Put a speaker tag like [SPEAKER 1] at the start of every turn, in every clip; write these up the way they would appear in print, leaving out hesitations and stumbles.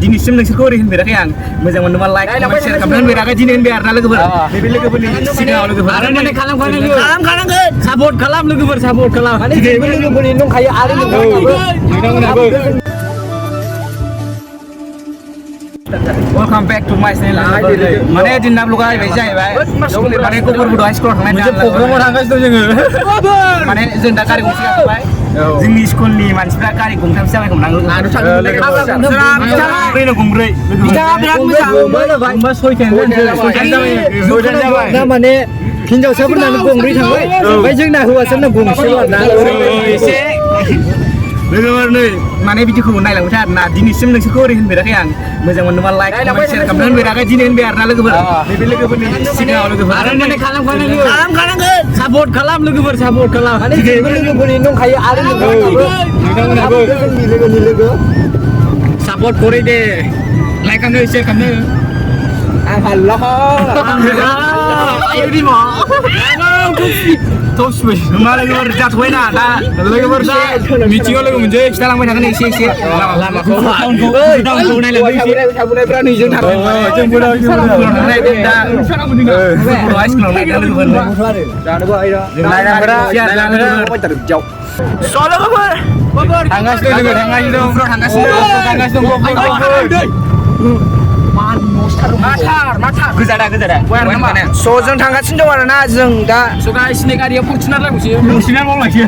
[SPEAKER 1] दिनैसिम नोंसोरखौ ओरै होनफेराखै आं मोजां मोनोबा लाइक कमेन्ट शेयार खालामनो होनफेराखै दिनै होनबाय आरोना लोगोफोर नैबे लोगोफोरनि सिगाङाव लोगोफोर
[SPEAKER 2] आरो माने खालामखानांगोन सापर्ट खालाम लोगोफोर सापर्ट खालाम माने जेबो लोगोफोरनि दंखायो आरो
[SPEAKER 1] नोंथांमोनाबो वेलकाम बैक टू माय चैनल माने दिनना ब्लगा ओरैबायदि जाहैबाय माने गफुरबोद हाई स्कुलाव थांनाय मोनसे प्रग्रामाव थांगासिनो दं जोङो माने जों दा गारि गंसे गाखोबाय जोंनि स्कुलनि मानसिफ्रा गारि गंथामसो जाबाय खोमा आंथ' थांदों गंब्रै
[SPEAKER 2] बिथाङा बिराद मोजां
[SPEAKER 1] होमबा सयथायानो जाबाय
[SPEAKER 2] दा माने हिनजावसाफोरनानो गंब्रै थांबाय ओमफ्राय जोंना हौवासाफोरना गंसेल' आरोना
[SPEAKER 1] एसे लोगोफोर नै माने बिदिखौ नायलांबाय था आरोना दिनैसिम नोंसोरखौ ओरै होनफेराखै आं मोजां मोनोबा लाइक कमेन्ट शेयार खालामनो होनफेराखै दिनै होनबाय आरोना लोगोफोर नैबे लोगोफोरनि सिगाङाव लोगोफोर
[SPEAKER 2] आरो माने खालामखानांगोन सापर्ट खालाम लोगोफोर सापर्ट खालाम माने जेबो लोगोफोरनि दंखायो आरो
[SPEAKER 1] नोंथांमोनाबो
[SPEAKER 2] जोंनि लोगोनि लोगो
[SPEAKER 1] सापर्ट करे दे लाइक खालामनो शेयार खालामनो
[SPEAKER 2] आंहा
[SPEAKER 1] मा लोगोफोर जाथ'बायना दा लोगोफोर दा मिथिङाव लोगो मोनसै खिथालांबाय थागोन एसे लामाखौ नायलांबाय
[SPEAKER 2] थाबोनायफ्रा नैजों थांबाय
[SPEAKER 1] गोजादा
[SPEAKER 2] स' जों थांगासिनो दं आरोना जों दा
[SPEAKER 1] गाइसनि गारिया फरचुनार लांसै फरचुनार मावलांसै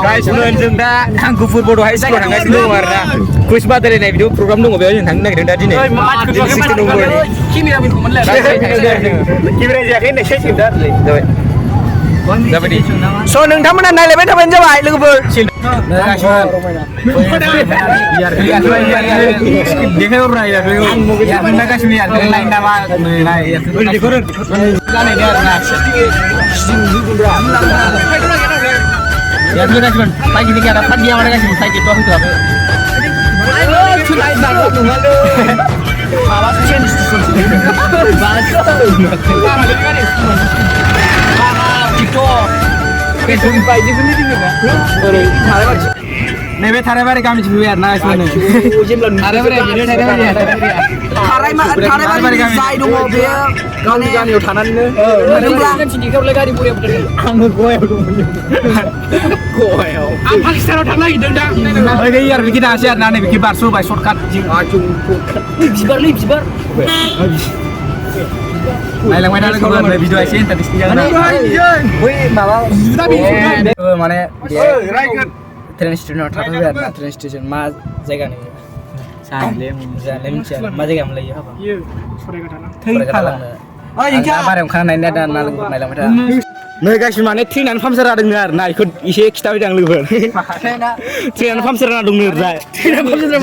[SPEAKER 1] गाइसमोन जों दा गफुरबोद हाई स्कुलाव थांगासिनो दं आरोना कुइज बादायलायनाय बिदियाव प्रग्राम दङ बेयाव जों थांनो नागिरदों दा दिनै केमेरा जायाखै होननाय साइज दा जाबाय
[SPEAKER 2] स' नोंथांमोना नायलायबाय थाबानो जाबाय लोगोफोर
[SPEAKER 1] नैबे थारायबारि गामिथिं फैबाय आरोना थारायबारि
[SPEAKER 2] जाय दङ बेयो गामियाव थानानैनो आङो गयाव दंमोन
[SPEAKER 1] आं पाकिस्तानाव थांनो नागिरदों दा आरो बिखि दासै आरोना नै बिखि बारस'बाय सर्टकाट
[SPEAKER 2] बिबारलै बिबार
[SPEAKER 1] नायलांबाय था लोगोफोर भिडिअ एसे इन्टारेस्टिं जागोन
[SPEAKER 2] बै माबा
[SPEAKER 1] माने ट्रेन स्टेशनाव थाथ'बाय आरोना ट्रेन स्टेशन मा जायगा नोङो जानाय मिथिया मा जायगा मोनलायो बारायाव ओंखारनाय ना लोगोफोर नायलांबाय था नै गासिबो माने ट्रेनानो पामसार जादोंनो आरोना बेखौ एसे खिथाबाय आं लोगोफोर ट्रेनानो पामसार जाना दंनो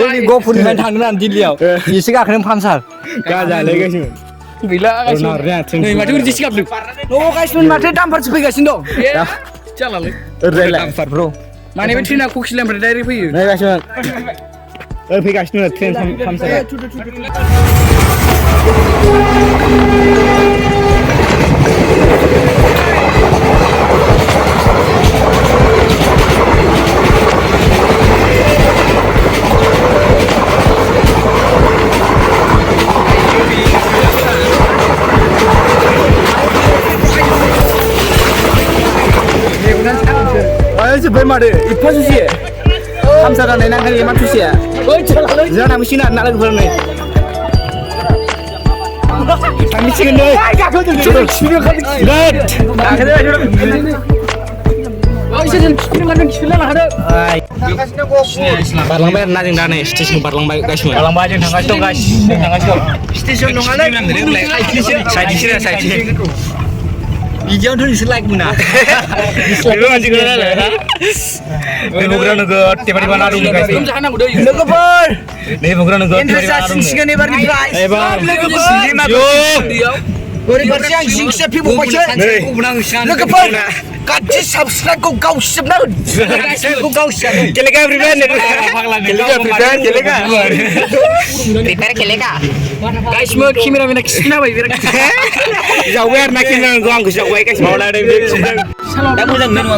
[SPEAKER 2] जोंनि गहपुरनिफ्राय थांदों आं दिल्लीयाव एसे गाखोनो पामसार
[SPEAKER 1] गाजालै गासिबो गैला नै माथो ओरैसो गाबदों
[SPEAKER 2] गाइसमोन माथो दामफारसो फैगासिनो दं
[SPEAKER 1] जालालै
[SPEAKER 2] दामफार ब्र
[SPEAKER 1] माने बे ट्रेना ककिलानिफ्राय डाइरेक्ट फैयो नै गासिबो फैगासिनो ट्रेन पामसार जोब्बाय मादो एफा सुसि पामसार जानाय नांखाय इमान सुसिया जोंहा थांसिगोन आरोना लोगोफोर नै थांसिगोन नै बारलांबाय आरोना जों दा नै स्टेसन बारलांबाय गासिबो बारलांबाय जों थांगासिनो दं स्टेसन नङालै साइड बिदियावथ' नोंसोर लाइक मोना लोगोफोर ओरैबायदि आं जिंसिया फैबावबायसो लोगोफोर गाज्रि साबस्क्राइबखौ गावसिबना गाइसमोन केमेरामेना खिथिना होबाय बिराद जावबाय आरोना केमेराखौ आंखौ जावबाय गाइस मावलादों दा मोजां नङा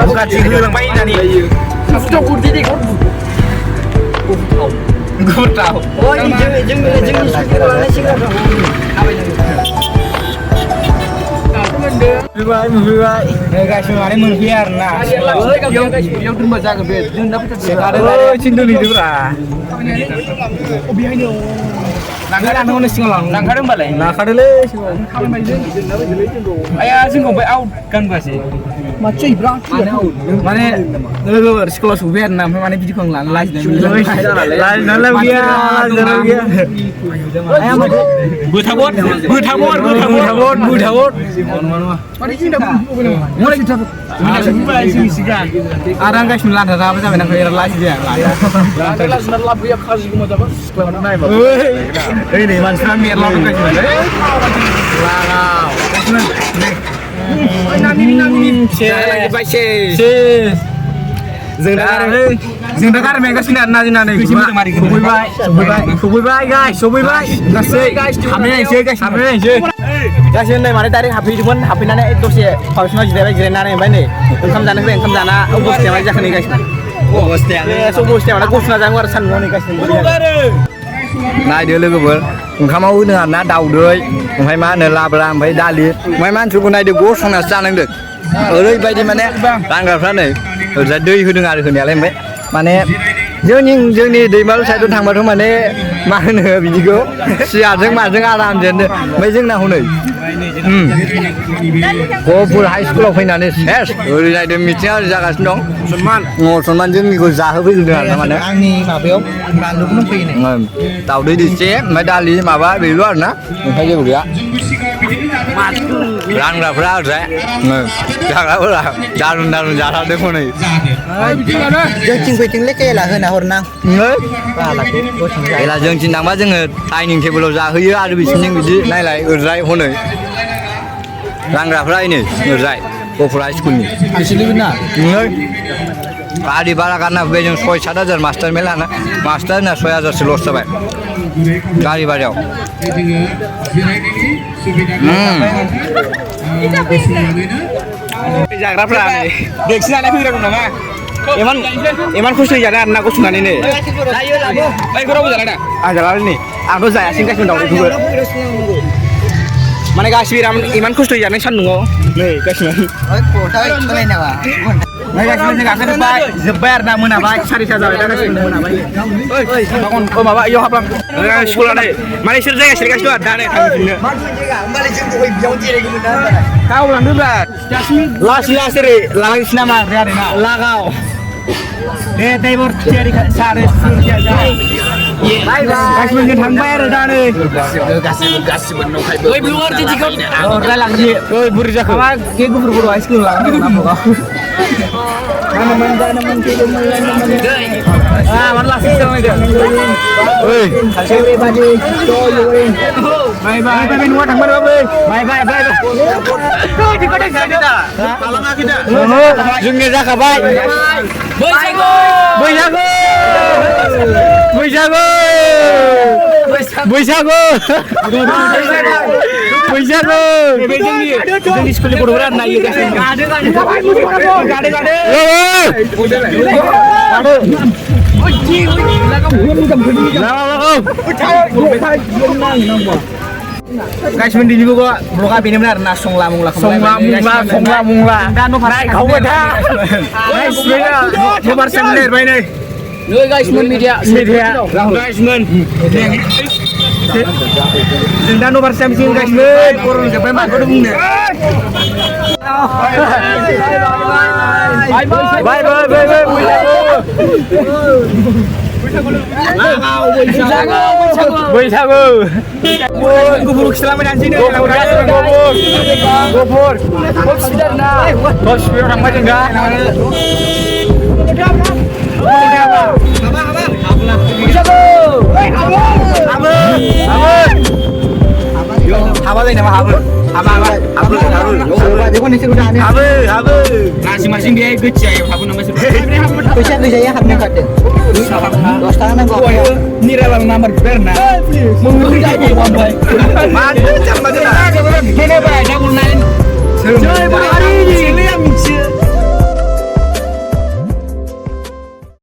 [SPEAKER 1] bukan sih bilang main tadi.
[SPEAKER 2] Sudah kurdi di kau.
[SPEAKER 1] Gue tahu.
[SPEAKER 2] Oh ini jeng sekolah sih kan.
[SPEAKER 1] Guys, semua ini menghir nah.
[SPEAKER 2] Yang rumah jaga bed. Jangan dapat
[SPEAKER 1] Sekarang cinta hidup lah. Nangkar anu nulis ngolong. Nangkar balai. Nangkar le. Ayah sing ngombe out kan basi.
[SPEAKER 2] macam berang.
[SPEAKER 1] Mana lu sekolah subiar nam mana biji kong lan laj dan.
[SPEAKER 2] Laj nalar dia. Ayah macam.
[SPEAKER 1] Butabot. Mana sih dah? Mana kita? Arang guys melan dah apa sampai nak kira laj dia.
[SPEAKER 2] Laj nalar lab dia khas cuma apa? Sekolah naik.
[SPEAKER 1] Ini mansran biar lo guys. Wow. Nami. Lagi baik Zeng dakar mega sinar nazi nane. Subui baik guys. Guys ini mana tadi happy cuman happy nane itu sih. Kalau semua jadi nane yang ini. Engkam jana ubus tiap aja nih guys. Ubus tiap mana gus nana jangan san nih guys. Nah dia lagi ber. Engkam mau dengan nana daudoi. Engkam mana labra, engkam dali. Engkam mana cukup nade gus nana sana dek. Oरैबायदि माने रांगाफ्रा नै ओरैजा दै होदों आरो होनायालाय ओमफ्राय माने जोंनि दैमालु साइडआव थांबाथ' माने मा होनो बिदिखौ सियारजों माजों आराम जेननो ओमफ्राय जोंना हनै गहपुर हाइ स्कुलाव फैनानै सेस ओरैजायदों मिटिं आरि जागासिनो दं सनमान जोंनिखौ जाहोफैग्रोदों आरो माने आंनि माबायाव बानलुखौनो फैयो दाउदै दैसे ओमफ्राय दालि माबा बेल' आरोना ओमफ्राय जेबो गैया रानग्राफ्रा ओरैजाय जाग्राफोरा दारुन जाथारदों हनै
[SPEAKER 2] जोंथिं फैथिंलै केला होना हरनां
[SPEAKER 1] केला जोंथिं थांबा जोङो डाइनिं टेबोलाव जाहोयो आरो बिसिनिजों बिदि नायलाय ओरैजाय हनै रानग्राफ्रा नै ओरैजाय गहपुर हाइ स्कुलनि गारि भारा गारना फैबाय जों 6-7 हाजार मास्टार मेलाना मास्टार ना 6 हाजारसो लस जाबाय गारि भारायाव जाग्राफ्रा नै देखसि जानाय फैग्राखौ नामा इमान खस्थ' जादों आरो ना गसंनानै नै ओइ गरावबो जालाय दा आं जालालै नै आंथ' जायासै गासिबो दाउदैखौबो माने गासिबो इमान खस्थ' जानाय सान्दुङाव नै गासिबो गासिबो जों गाखोजोब्बाय आरो ना मोनाबाय 4:00 जाबाय दा गासिबो मोनाबाय माबा इयाव हाबलां स्कुला नै माने इसोर जायगा सेरगासिनो आरो दा नै थांफिननो kau ulang dulu lah las oरै लांसै नामा आरो ना लागाव दे दैबर थियारि सारे गासिबो जों थांबाय आरो दा नै गासिबो नंखायबो ओइ ब्लुआर दिदिखौ रायलांनि ओइ बुरि जाखो मा के गुफुर बर' हाइ स्कुल लांनो नामखौ mana langsung sama itu. Oi, everybody, show you in. Bye nuat thằng mana bye. Bye. Tuh di kota kita. Kalau nggak kita. Jungnya dah kabai. Di sekolah kururan na iya guys. Guys, mending juga blok api ini benar, nasong lamung lah. Dan no parai kau beda. Guys, no bar seminar baik nih. Guys, media. Guys, dan no bar seminar guys, kurang sampai mak kau dong. Bye.
[SPEAKER 2] Bwisagu
[SPEAKER 1] Gubur selama dan sini.
[SPEAKER 2] Gopur bos orang macam enggak
[SPEAKER 1] Haba ini nama haba. Masing-masing dia kecil ya, haba nama sebut. Ini rela nomor berna. Mengurus aja wambai. Mana macam mana? Ini apa? Jangan naik. Coba hari ini.